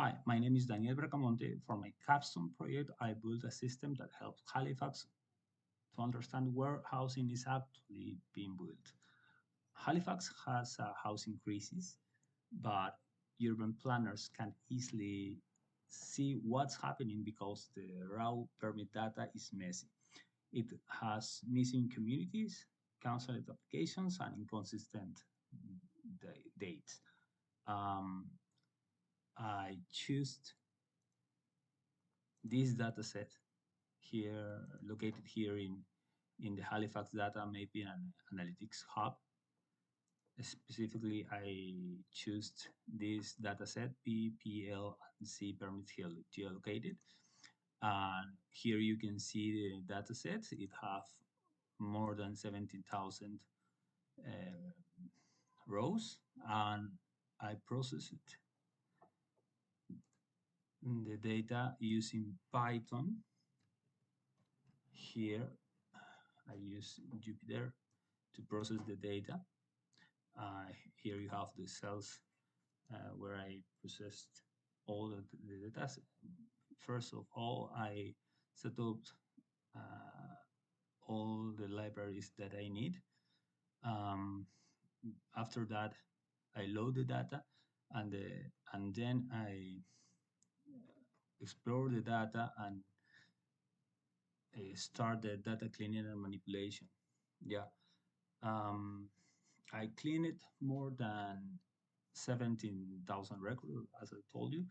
Hi, my name is Daniel Bracamonte. For my Capstone project, I built a system that helps Halifax to understand where housing is actually being built. Halifax has a housing crisis, but urban planners can easily see what's happening because the raw permit data is messy. It has missing communities, cancelled applications, and inconsistent dates. Um, I choose this data set here, located here in the Halifax Data Mapping and Analytics Hub. Specifically, I choose this dataset PPLC permit geolocated. And here you can see the dataset. It has more than 17,000 rows, and I process it the data using Python. Here I use Jupyter to process the data. Here you have the cells where I processed all the data. First of all, I set up all the libraries that I need. After that, I load the data, and then I explore the data and start the data cleaning and manipulation. Yeah, I cleaned more than 17,000 records, as I told you.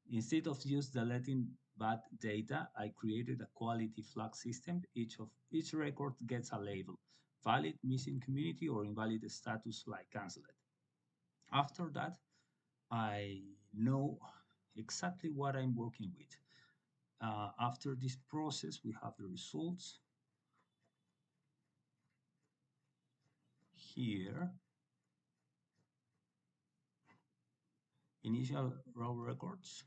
Instead of just deleting bad data, I created a quality flag system. Each record gets a label: valid, missing community, or invalid status like cancelled. After that, I know exactly what I'm working with. After this process, we have the results here. Initial raw records,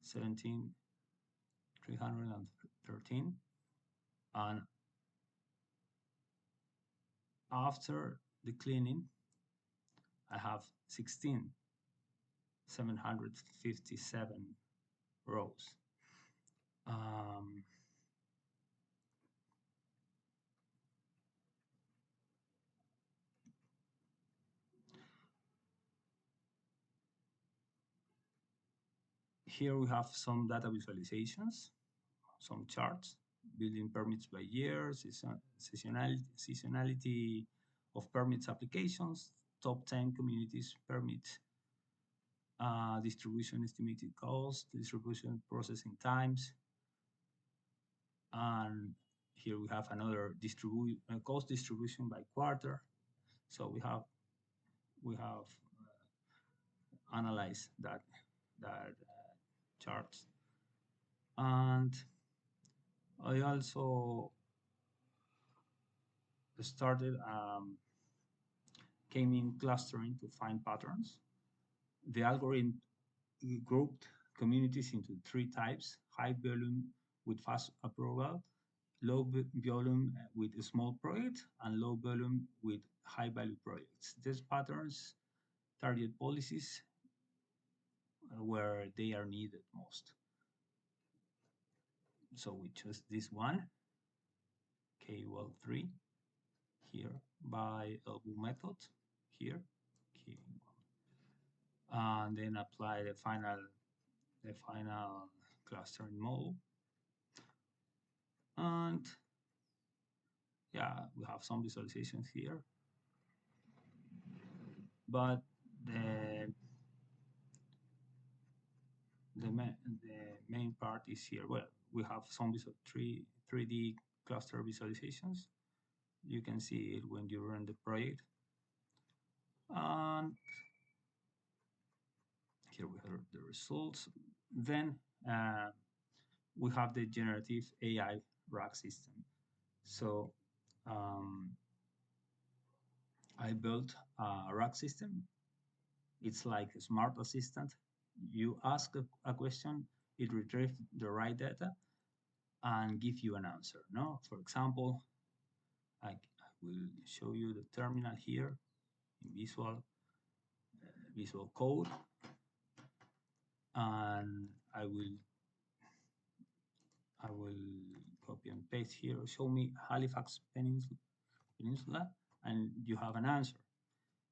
17,313, and after the cleaning, I have 16,757 rows. Here we have some data visualizations, some charts, building permits by year, seasonality of permits applications, top 10 communities permits, distribution estimated cost, distribution processing times, and here we have another cost distribution by quarter. So we have analyzed that charts, and I also started came in clustering to find patterns. The algorithm grouped communities into three types: high volume with fast approval, low volume with a small project, and low volume with high value projects. These patterns target policies where they are needed most. So we choose this one, KWell3, here by LBU method, here, and then apply the final clustering model. And yeah, we have some visualizations here, but the main part is here. Well, we have some 3D cluster visualizations. You can see it when you run the project. And here we have the results. Then we have the generative AI rack system. So I built a rack system. It's like a smart assistant. You ask a question, it retrieves the right data and give you an answer. No, for example, I will show you the terminal here in Visual Code, and I will copy and paste here. Show me Halifax Peninsula, and you have an answer.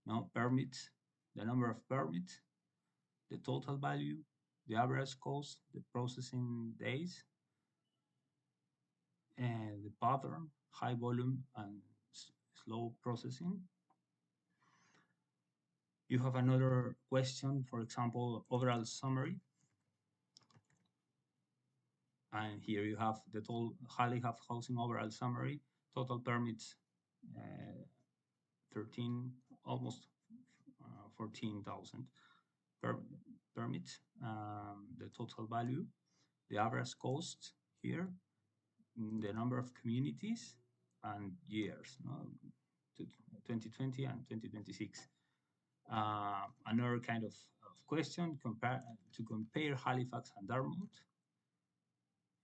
No permits, the number of permits, the total value, the average cost, the processing days, and the pattern, high volume and slow processing. You have another question, for example, overall summary. And here you have the total Halifax housing overall summary, total permits, 13, almost 14,000 per permits, the total value, the average cost here, the number of communities, and years, no? 2020 and 2026. Another kind of question to compare Halifax and Dartmouth.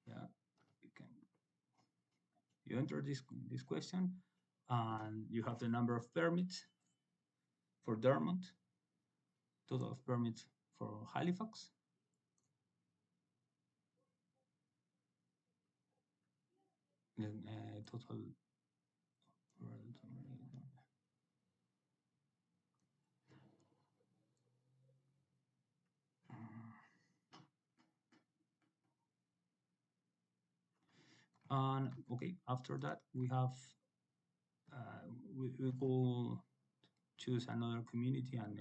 Yeah, you enter this question, and you have the number of permits for Dartmouth, total of permits for Halifax, then total. And okay, after that we have we will choose another community and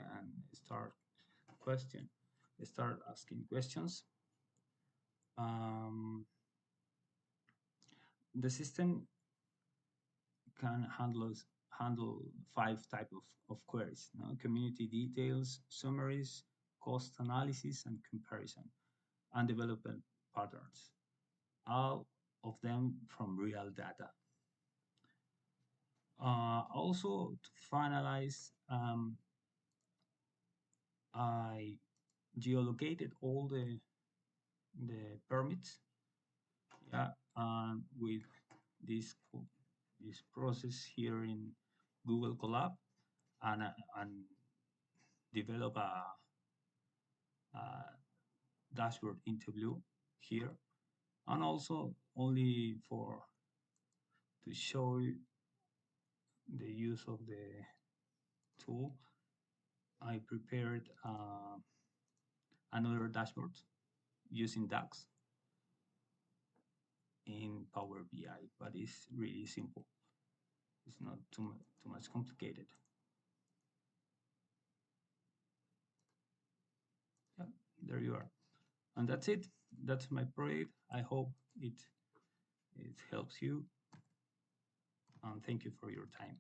start asking questions. The system can handle 5 types of queries, no? Community details, summaries, cost analysis, and comparison, and development patterns, all of them from real data. Also, to finalize, I geolocated all the permits, yeah, with this this process here in Google Colab, and develop a dashboard interview here, and also only for to show the use of the tool, I prepared another dashboard using DAX in Power BI, but it's really simple. It's not too much complicated. Yeah, there you are. And that's it. That's my project. I hope it helps you. And thank you for your time.